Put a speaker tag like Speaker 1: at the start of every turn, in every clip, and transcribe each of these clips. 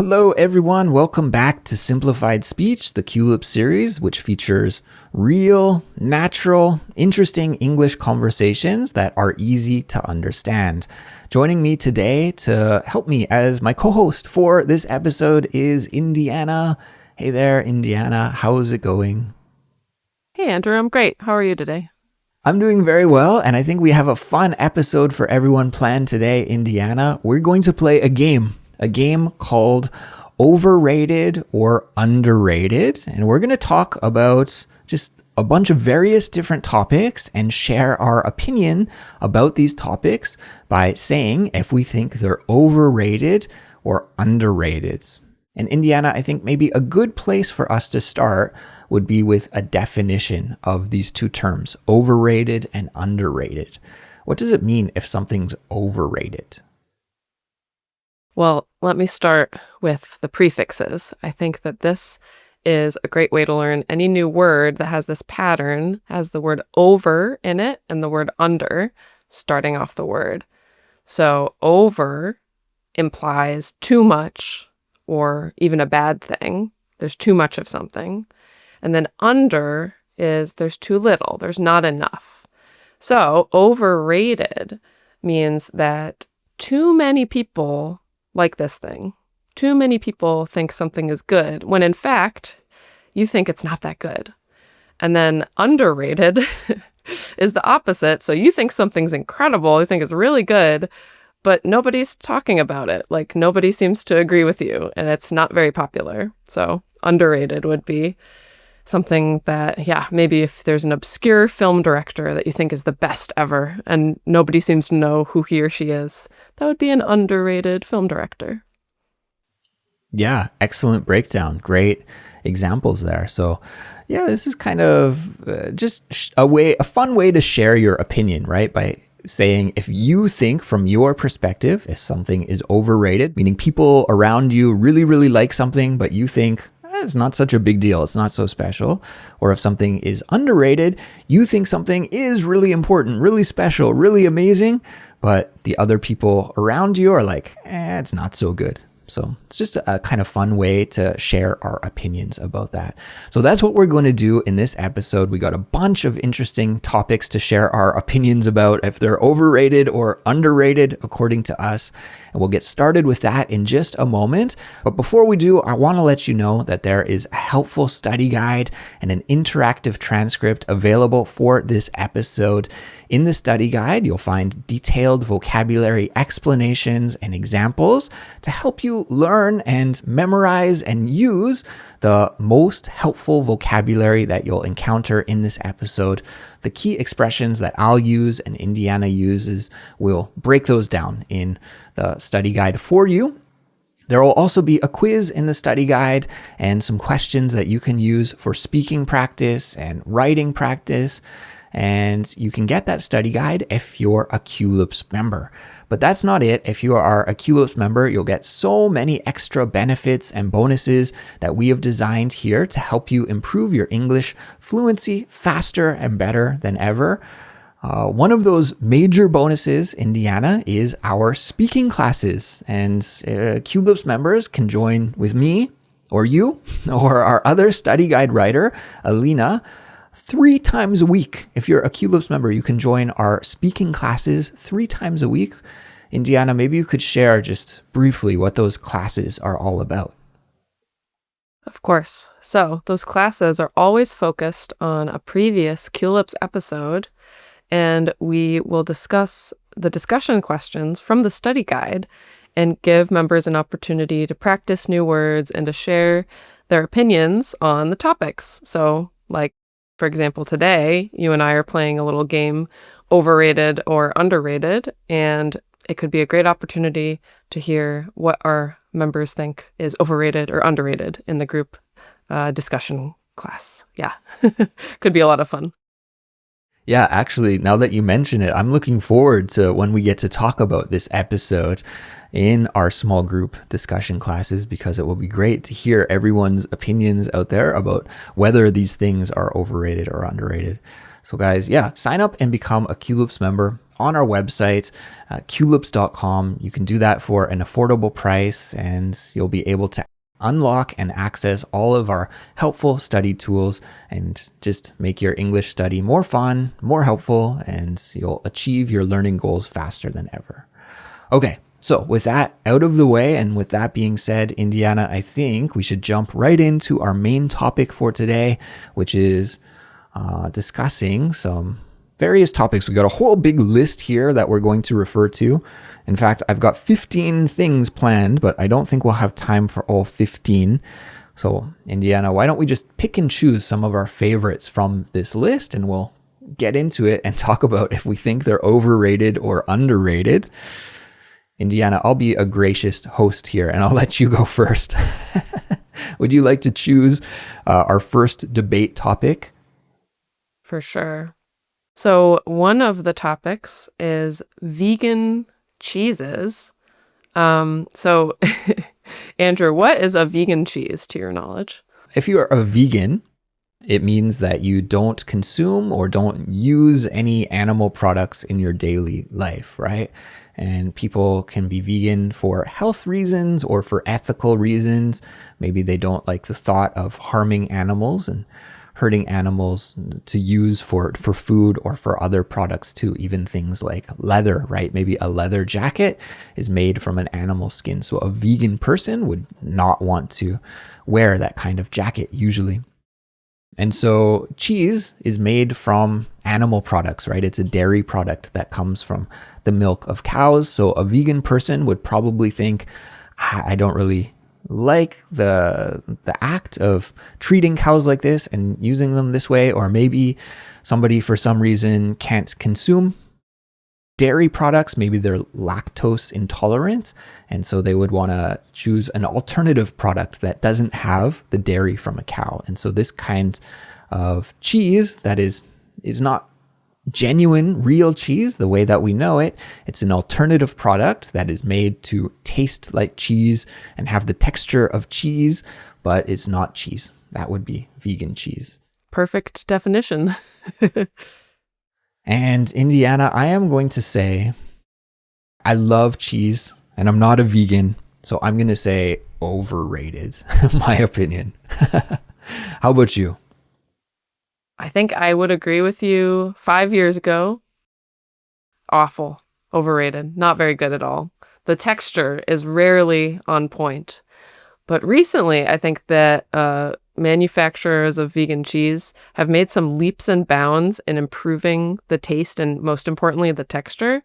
Speaker 1: Hello, everyone. Welcome back to Simplified Speech, the Culips series, which features real, natural, interesting English conversations that are easy to understand. Joining me today to help me as my co-host for this episode is Indiana. Hey there, Indiana. How's it going?
Speaker 2: Hey, Andrew. I'm great. How are you today?
Speaker 1: I'm doing very well, and I think we have a fun episode for everyone planned today, Indiana. We're going to play a game called Overrated or Underrated, and we're going to talk about just a bunch of various different topics and share our opinion about these topics by saying if we think they're overrated or underrated. And Indiana, I think maybe a good place for us to start would be with a definition of these two terms, overrated and underrated. What does it mean if something's overrated?
Speaker 2: Well, let me start with the prefixes. I think that this is a great way to learn any new word that has this pattern, has the word over in it and the word under starting off the word. So over implies too much or even a bad thing. There's too much of something. And then under is there's too little, there's not enough. So overrated means that too many people like this thing. Too many people think something is good when in fact you think it's not that good. And then underrated is the opposite. So you think something's incredible, you think it's really good, but nobody's talking about it. Like nobody seems to agree with you and it's not very popular. So underrated would be something that, maybe if there's an obscure film director that you think is the best ever and nobody seems to know who he or she is, that would be an underrated film director.
Speaker 1: Yeah, excellent breakdown. Great examples there. So this is kind of just a fun way to share your opinion, right? By saying if you think from your perspective, if something is overrated, meaning people around you really, really like something, but you think it's not such a big deal, it's not so special. Or if something is underrated, you think something is really important, really special, really amazing, but the other people around you are like, it's not so good. So it's just a kind of fun way to share our opinions about that. So that's what we're going to do in this episode. We got a bunch of interesting topics to share our opinions about, if they're overrated or underrated according to us. And we'll get started with that in just a moment. But before we do, I want to let you know that there is a helpful study guide and an interactive transcript available for this episode. In the study guide, you'll find detailed vocabulary explanations and examples to help you learn and memorize and use the most helpful vocabulary that you'll encounter in this episode. The key expressions that I'll use and Indiana uses, we'll break those down in the study guide for you. There will also be a quiz in the study guide and some questions that you can use for speaking practice and writing practice. And you can get that study guide if you're a Culips member. But that's not it. If you are a Culips member, you'll get so many extra benefits and bonuses that we have designed here to help you improve your English fluency faster and better than ever. One of those major bonuses, Indiana, is our speaking classes. And Culips members can join with me or you or our other study guide writer, Alina, 3 times a week. If you're a Culips member, you can join our speaking classes 3 times a week. Indiana, maybe you could share just briefly what those classes are all about.
Speaker 2: Of course. So those classes are always focused on a previous Culips episode, and we will discuss the discussion questions from the study guide and give members an opportunity to practice new words and to share their opinions on the topics. So for example, today, you and I are playing a little game, overrated or underrated, and it could be a great opportunity to hear what our members think is overrated or underrated in the group discussion class. Yeah, could be a lot of fun.
Speaker 1: Yeah, actually, now that you mention it, I'm looking forward to when we get to talk about this episode in our small group discussion classes, because it will be great to hear everyone's opinions out there about whether these things are overrated or underrated. So guys, sign up and become a Culips member. on our website, culips.com. You can do that for an affordable price, and you'll be able to unlock and access all of our helpful study tools and just make your English study more fun, more helpful, and you'll achieve your learning goals faster than ever. Okay, so with that out of the way, and with that being said, Indiana, I think we should jump right into our main topic for today, which is discussing some various topics. We got a whole big list here that we're going to refer to. In fact, I've got 15 things planned, but I don't think we'll have time for all 15. So, Indiana, why don't we just pick and choose some of our favorites from this list, and we'll get into it and talk about if we think they're overrated or underrated. Indiana, I'll be a gracious host here, and I'll let you go first. Would you like to choose our first debate topic?
Speaker 2: For sure. So one of the topics is vegan cheeses. So Andrew, what is a vegan cheese to your knowledge?
Speaker 1: If you are a vegan, it means that you don't consume or don't use any animal products in your daily life, right? And people can be vegan for health reasons or for ethical reasons. Maybe they don't like the thought of harming animals and hurting animals to use for food or for other products too, even things like leather, right? Maybe a leather jacket is made from an animal skin. So a vegan person would not want to wear that kind of jacket usually. And so cheese is made from animal products, right? It's a dairy product that comes from the milk of cows. So a vegan person would probably think, I don't really like the act of treating cows like this and using them this way. Or maybe somebody for some reason can't consume dairy products. Maybe they're lactose intolerant, and so they would want to choose an alternative product that doesn't have the dairy from a cow. And so this kind of cheese that is not genuine, real cheese the way that we know it. It's an alternative product that is made to taste like cheese and have the texture of cheese, but it's not cheese. That would be vegan cheese.
Speaker 2: Perfect definition.
Speaker 1: And Indiana, I am going to say I love cheese and I'm not a vegan, so I'm going to say overrated, my opinion. How about you?
Speaker 2: I think I would agree with you 5 years ago. Awful. Overrated. Not very good at all. The texture is rarely on point. But recently, I think that manufacturers of vegan cheese have made some leaps and bounds in improving the taste and, most importantly, the texture.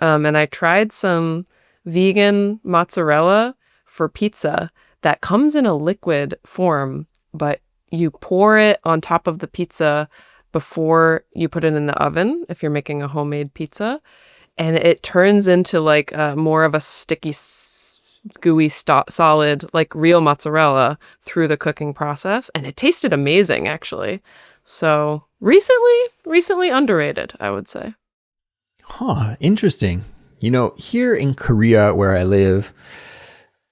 Speaker 2: And I tried some vegan mozzarella for pizza that comes in a liquid form, but you pour it on top of the pizza before you put it in the oven if you're making a homemade pizza. And it turns into like more of a sticky, gooey, solid, like real mozzarella through the cooking process. And it tasted amazing, actually. So recently underrated, I would say.
Speaker 1: Huh, interesting. You know, here in Korea where I live,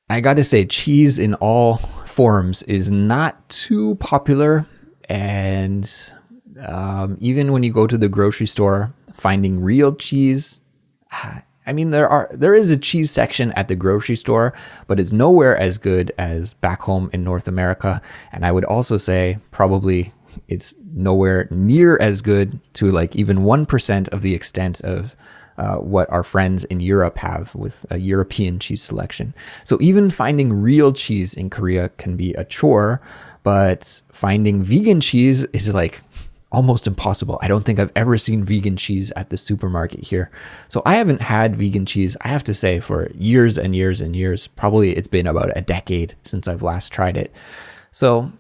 Speaker 1: I got to say cheese in all forms is not too popular. And even when you go to the grocery store, finding real cheese, I mean, there is a cheese section at the grocery store, but it's nowhere as good as back home in North America. And I would also say probably it's nowhere near as good to like even 1% of the extent of what our friends in Europe have with a European cheese selection. So even finding real cheese in Korea can be a chore, but finding vegan cheese is like almost impossible. I don't think I've ever seen vegan cheese at the supermarket here. So I haven't had vegan cheese, I have to say, for years and years and years. Probably it's been about a decade since I've last tried it. So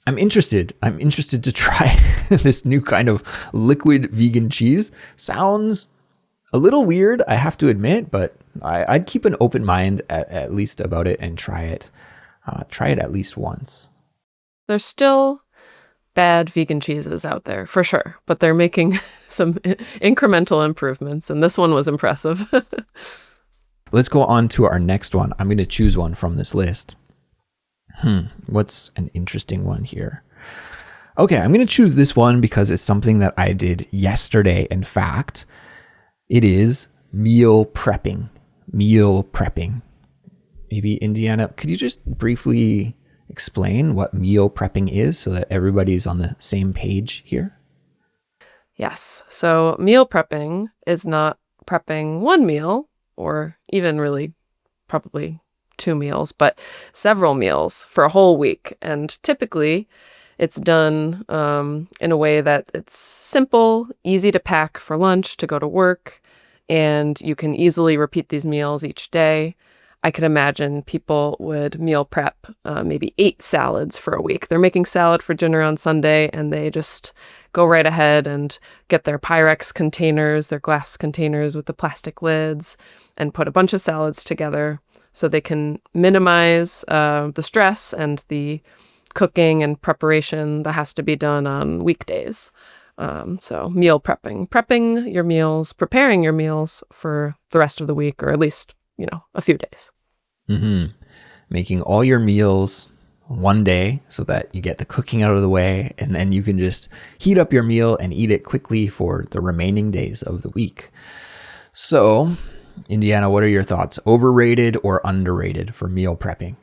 Speaker 1: I'm interested to try this new kind of liquid vegan cheese. Sounds a little weird, I have to admit, but I'd keep an open mind at least about it and try it. Try it at least once.
Speaker 2: There's still bad vegan cheeses out there, for sure, but they're making some incremental improvements, and this one was impressive.
Speaker 1: Let's go on to our next one. I'm going to choose one from this list. What's an interesting one here? Okay, I'm going to choose this one because it's something that I did yesterday, in fact. It is meal prepping. Meal prepping. Maybe Indiana, could you just briefly explain what meal prepping is so that everybody's on the same page here?
Speaker 2: Yes. So meal prepping is not prepping one meal or even really probably two meals, but several meals for a whole week. And typically it's done in a way that it's simple, easy to pack for lunch, to go to work, and you can easily repeat these meals each day. I could imagine people would meal prep maybe 8 salads for a week. They're making salad for dinner on Sunday, and they just go right ahead and get their Pyrex containers, their glass containers with the plastic lids, and put a bunch of salads together so they can minimize the stress and the cooking and preparation that has to be done on weekdays. So meal prepping your meals, preparing your meals for the rest of the week, or at least, a few days.
Speaker 1: Mm-hmm. Making all your meals one day so that you get the cooking out of the way, and then you can just heat up your meal and eat it quickly for the remaining days of the week. So, Indiana, what are your thoughts? Overrated or underrated for meal prepping?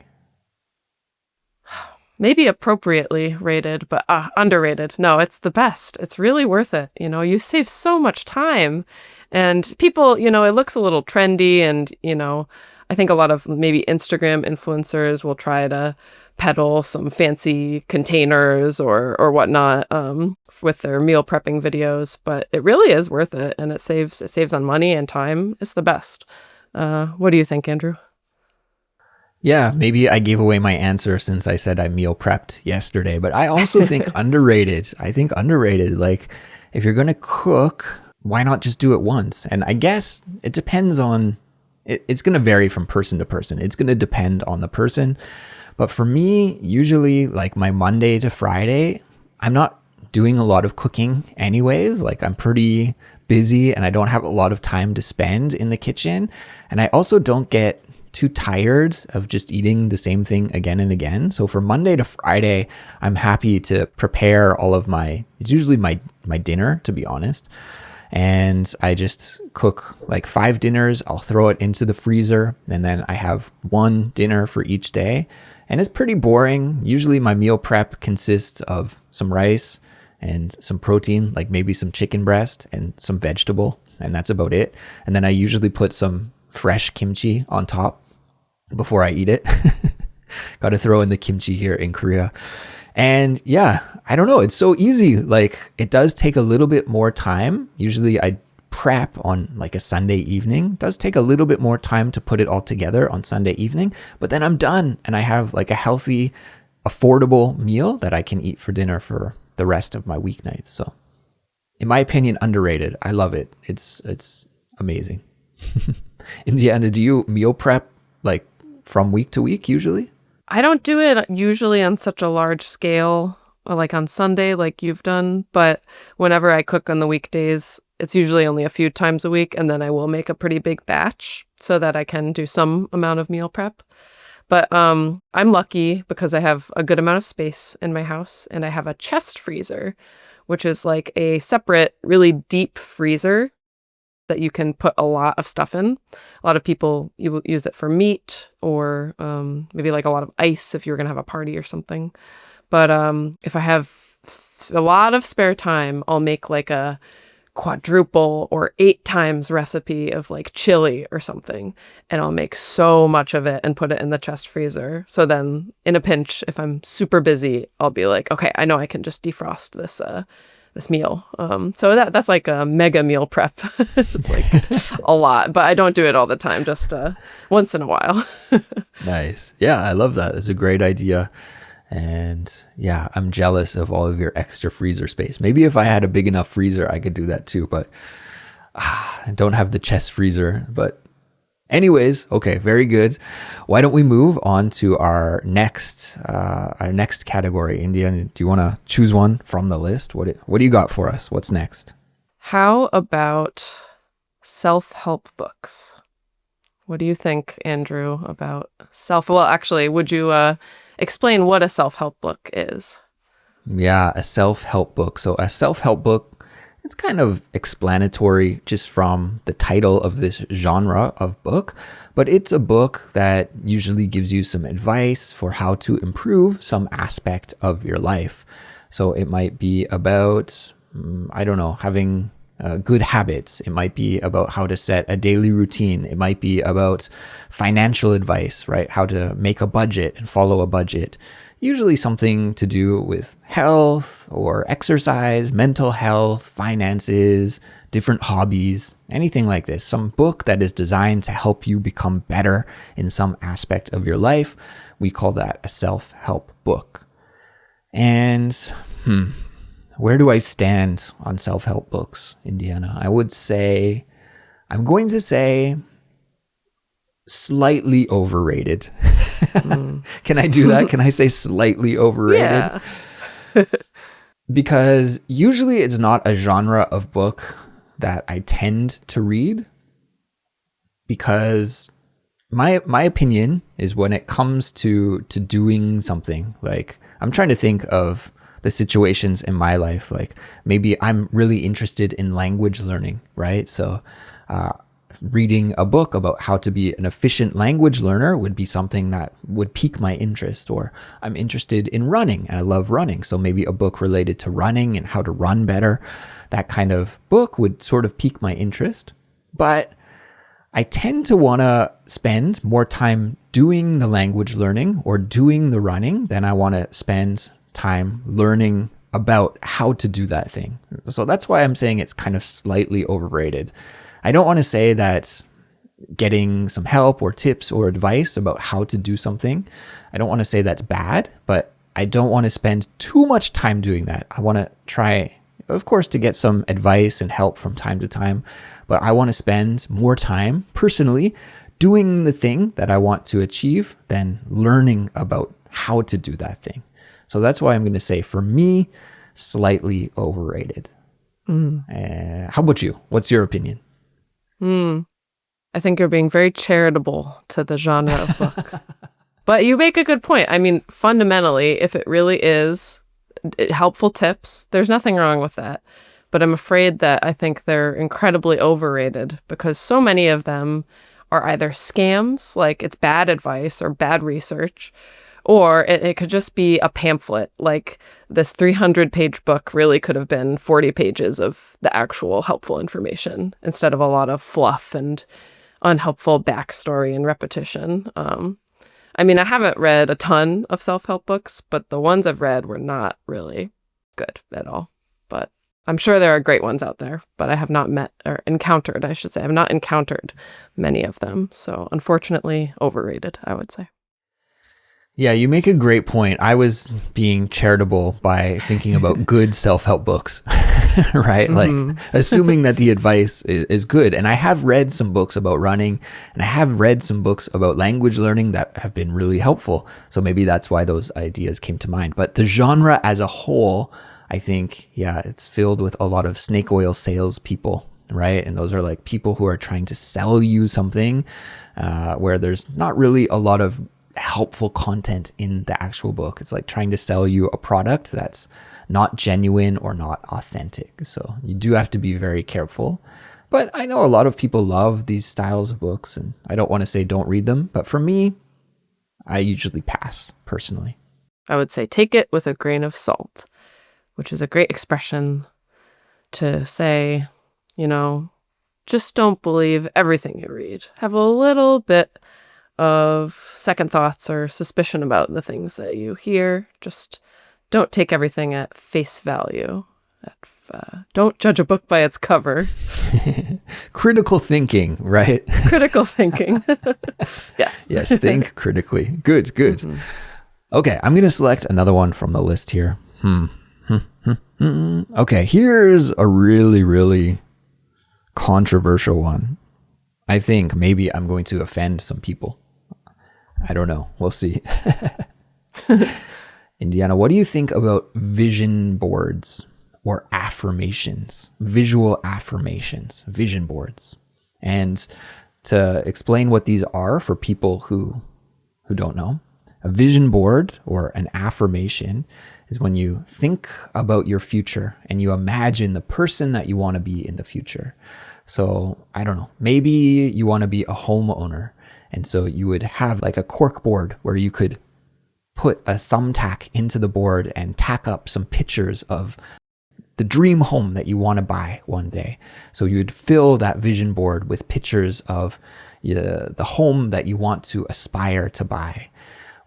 Speaker 2: Maybe appropriately rated, but underrated. No, it's the best. It's really worth it. You save so much time. And people, it looks a little trendy. And, I think a lot of maybe Instagram influencers will try to peddle some fancy containers or whatnot with their meal prepping videos. But it really is worth it. And it saves on money and time. It's the best. What do you think, Andrew?
Speaker 1: Yeah, maybe I gave away my answer since I said I meal prepped yesterday, but I also think underrated. I think underrated. Like, if you're going to cook, why not just do it once? And I guess it depends on, it's going to vary from person to person. It's going to depend on the person. But for me, usually like my Monday to Friday, I'm not doing a lot of cooking anyways. Like, I'm pretty busy and I don't have a lot of time to spend in the kitchen. And I also don't get too tired of just eating the same thing again and again. So for Monday to Friday, I'm happy to prepare all of it's usually my dinner, to be honest. And I just cook like 5 dinners. I'll throw it into the freezer, and then I have one dinner for each day. And it's pretty boring. Usually my meal prep consists of some rice and some protein, like maybe some chicken breast and some vegetable, and that's about it. And then I usually put some fresh kimchi on top before I eat it. Got to throw in the kimchi here in Korea. And yeah, I don't know. It's so easy. Like, it does take a little bit more time. Usually I prep on like a Sunday evening. It does take a little bit more time to put it all together on Sunday evening, but then I'm done and I have like a healthy, affordable meal that I can eat for dinner for the rest of my weeknights. So in my opinion, underrated. I love it. It's amazing. Indiana, do you meal prep like from week to week usually?
Speaker 2: I don't do it usually on such a large scale, or like on Sunday, like you've done. But whenever I cook on the weekdays, it's usually only a few times a week. And then I will make a pretty big batch so that I can do some amount of meal prep. But I'm lucky because I have a good amount of space in my house, and I have a chest freezer, which is like a separate, really deep freezer that you can put a lot of stuff in. A lot of people use it for meat, or maybe like a lot of ice if you're going to have a party or something. But if I have a lot of spare time, I'll make like a quadruple or 8 times recipe of like chili or something. And I'll make so much of it and put it in the chest freezer. So then in a pinch, if I'm super busy, I'll be like, okay, I know I can just defrost this meal. So that's like a mega meal prep. It's like a lot, but I don't do it all the time, just once in a while.
Speaker 1: Nice. Yeah, I love that. It's a great idea. And yeah, I'm jealous of all of your extra freezer space. Maybe if I had a big enough freezer, I could do that too, but I don't have the chest freezer. But anyways, okay, very good. Why don't we move on to our next category? Indiana, do you want to choose one from the list? What do you got for us? What's next?
Speaker 2: How about self-help books? What do you think, Andrew, about well, actually, would you explain what a self-help book is?
Speaker 1: Yeah, a self-help book. So a self-help book, It's kind of explanatory just from the title of this genre of book, but it's a book that usually gives you some advice for how to improve some aspect of your life. So it might be about, I don't know, having good habits. It might be about how to set a daily routine. It might be about financial advice, right? How to make a budget and follow a budget. Usually something to do with health or exercise, mental health, finances, different hobbies, anything like this. Some book that is designed to help you become better in some aspect of your life. We call that a self-help book. And where do I stand on self-help books, Indiana? I'm going to say slightly overrated. Can I do that? Can I say slightly overrated?
Speaker 2: Yeah.
Speaker 1: Because usually it's not a genre of book that I tend to read, because my opinion is when it comes to doing something, like I'm trying to think of the situations in my life, like maybe I'm really interested in language learning, right? So reading a book about how to be an efficient language learner would be something that would pique my interest. Or I'm interested in running and I love running, so maybe a book related to running and how to run better, that kind of book would sort of pique my interest. But I tend to want to spend more time doing the language learning or doing the running than I want to spend time learning about how to do that thing. So that's why I'm saying it's kind of slightly overrated. I don't want to say that getting some help or tips or advice about how to do something, I don't want to say that's bad, but I don't want to spend too much time doing that. I want to try, of course, to get some advice and help from time to time, but I want to spend more time personally doing the thing that I want to achieve than learning about how to do that thing. So that's why I'm going to say, for me, slightly overrated. How about you? What's your opinion?
Speaker 2: I think you're being very charitable to the genre of book. But you make a good point. I mean, fundamentally, if it really is helpful tips, there's nothing wrong with that. But I'm afraid that I think they're incredibly overrated, because so many of them are either scams, like it's bad advice or bad research, or it could just be a pamphlet. Like this 300-page book really could have been 40 pages of the actual helpful information instead of a lot of fluff and unhelpful backstory and repetition. I mean, I haven't read a ton of self-help books, but the ones I've read were not really good at all. But I'm sure there are great ones out there, but I have not encountered many of them. So unfortunately, overrated, I would say.
Speaker 1: Yeah, you make a great point. I was being charitable by thinking about good self-help books, right? Like assuming that the advice is good. And I have read some books about running, and I have read some books about language learning that have been really helpful. So maybe that's why those ideas came to mind. But the genre as a whole, I think, yeah, it's filled with a lot of snake oil salespeople, right? And those are like people who are trying to sell you something where there's not really a lot of helpful content in the actual book. It's like trying to sell you a product that's not genuine or not authentic. So you do have to be very careful. But I know a lot of people love these styles of books, and I don't want to say don't read them. But for me, I usually pass personally.
Speaker 2: I would say take it with a grain of salt, which is a great expression to say, just don't believe everything you read. Have a little bit of second thoughts or suspicion about the things that you hear. Just don't take everything at face value. Don't judge a book by its cover.
Speaker 1: Critical thinking, right?
Speaker 2: Critical thinking. Yes.
Speaker 1: Yes, think critically. Good. Okay, I'm going to select another one from the list here. Okay, here's a really, really controversial one. I think maybe I'm going to offend some people. I don't know. We'll see. Indiana, what do you think about vision boards or affirmations, visual affirmations, vision boards? And to explain what these are for people who don't know, A vision board or an affirmation is when you think about your future and you imagine the person that you want to be in the future. So I don't know, maybe you want to be a homeowner. And so you would have like a cork board where you could put a thumbtack into the board and tack up some pictures of the dream home that you want to buy one day. So you'd fill that vision board with pictures of the home that you want to aspire to buy.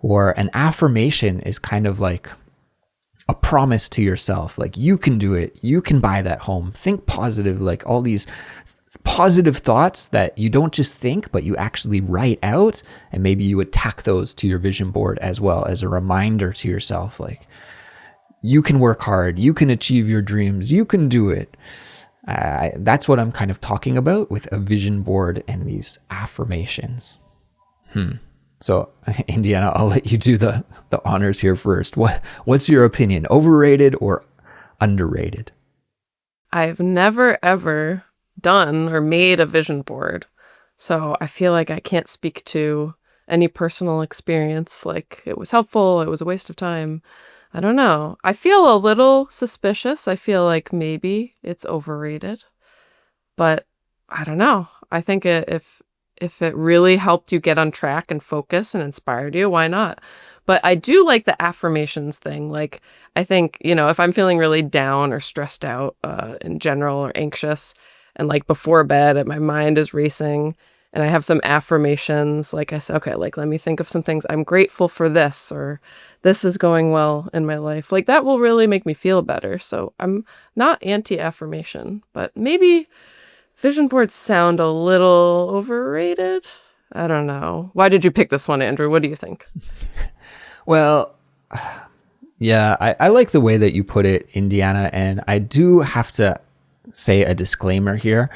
Speaker 1: Or an affirmation is kind of like a promise to yourself, like you can do it, you can buy that home. Think positive, like all these positive thoughts that you don't just think, but you actually write out, and maybe you would tack those to your vision board as well as a reminder to yourself, like you can work hard, you can achieve your dreams, you can do it. That's what I'm kind of talking about with a vision board and these affirmations. So, Indiana, I'll let you do the honors here first. What's your opinion? Overrated or underrated?
Speaker 2: I've never ever done or made a vision board, so I feel like I can't speak to any personal experience, like it was helpful, it was a waste of time. I don't know. I feel a little suspicious. I feel like maybe it's overrated, but I don't know. I think if it really helped you get on track and focus and inspired you, why not? But I do like the affirmations thing. Like, I think, if I'm feeling really down or stressed out in general or anxious, and like before bed, my mind is racing, and I have some affirmations, like I said, okay, like let me think of some things. I'm grateful for this, or this is going well in my life. Like that will really make me feel better. So I'm not anti-affirmation, but maybe vision boards sound a little overrated. I don't know. Why did you pick this one, Andrew? What do you think?
Speaker 1: Well, yeah, I like the way that you put it, Indiana, and I do have to say a disclaimer here,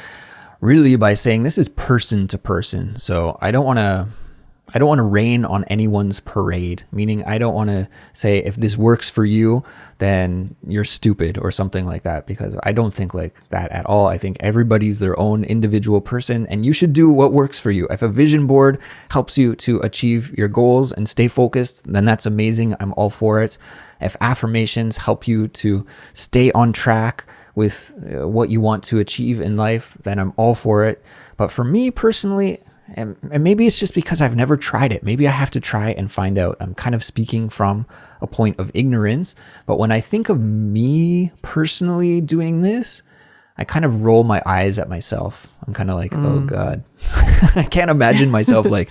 Speaker 1: really, by saying this is person to person. So I don't want to rain on anyone's parade, meaning I don't want to say if this works for you, then you're stupid or something like that, because I don't think like that at all. I think everybody's their own individual person and you should do what works for you. If a vision board helps you to achieve your goals and stay focused, then that's amazing. I'm all for it. If affirmations help you to stay on track with what you want to achieve in life, then I'm all for it. But for me personally, and maybe it's just because I've never tried it. Maybe I have to try and find out. I'm kind of speaking from a point of ignorance. But when I think of me personally doing this, I kind of roll my eyes at myself. I'm kind of like, oh God. I can't imagine myself like,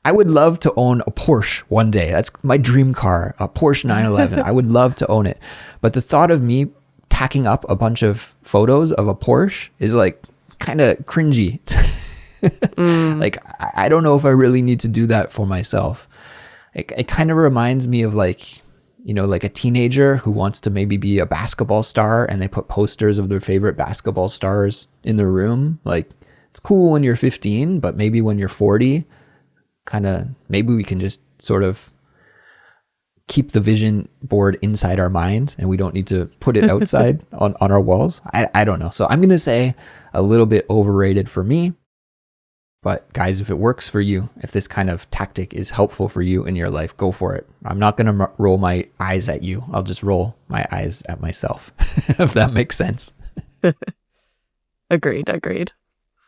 Speaker 1: I would love to own a Porsche one day. That's my dream car, a Porsche 911. I would love to own it. But the thought of me tacking up a bunch of photos of a Porsche is like kind of cringy. Like, I don't know if I really need to do that for myself. It kind of reminds me of like, like a teenager who wants to maybe be a basketball star and they put posters of their favorite basketball stars in their room. Like, it's cool when you're 15, but maybe when you're 40, maybe we can just sort of keep the vision board inside our minds and we don't need to put it outside on our walls. I don't know. So I'm going to say a little bit overrated for me. But guys, if it works for you, if this kind of tactic is helpful for you in your life, go for it. I'm not going to roll my eyes at you. I'll just roll my eyes at myself, if that makes sense.
Speaker 2: Agreed.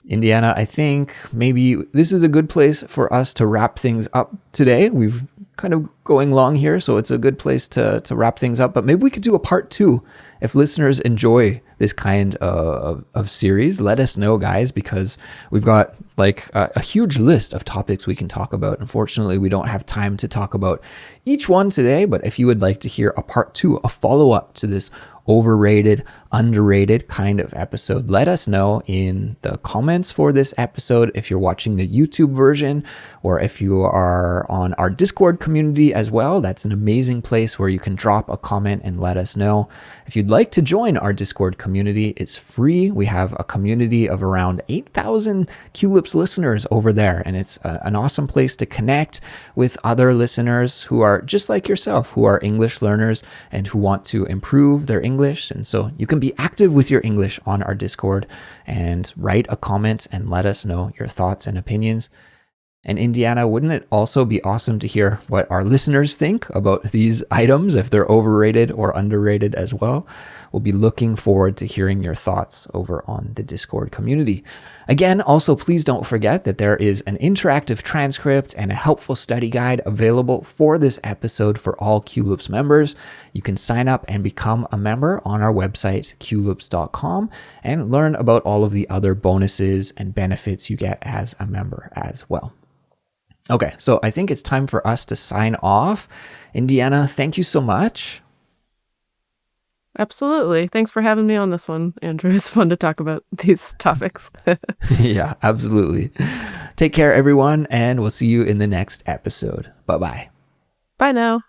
Speaker 1: Indiana, I think maybe this is a good place for us to wrap things up today. We've kind of going long here, so it's a good place to wrap things up. But maybe we could do a part 2 if listeners enjoy this kind of series. Let us know, guys, because we've got like a huge list of topics we can talk about. Unfortunately, we don't have time to talk about each one today, but if you would like to hear a part 2, a follow-up to this overrated, underrated kind of episode, let us know in the comments for this episode if you're watching the YouTube version, or if you are on our Discord community as well. That's an amazing place where you can drop a comment and let us know. If you'd like to join our Discord community, it's free. We have a community of around 8,000 Culips listeners over there, and it's an awesome place to connect with other listeners who are just like yourself, who are English learners and who want to improve their English. And so you can be active with your English on our Discord and write a comment and let us know your thoughts and opinions. And Indiana, wouldn't it also be awesome to hear what our listeners think about these items, if they're overrated or underrated as well? We'll be looking forward to hearing your thoughts over on the Discord community. Again, also, please don't forget that there is an interactive transcript and a helpful study guide available for this episode for all Culips members. You can sign up and become a member on our website, culips.com, and learn about all of the other bonuses and benefits you get as a member as well. Okay, so I think it's time for us to sign off. Indiana, thank you so much.
Speaker 2: Absolutely. Thanks for having me on this one, Andrew. It's fun to talk about these topics.
Speaker 1: Yeah, absolutely. Take care, everyone, and we'll see you in the next episode. Bye-bye.
Speaker 2: Bye now.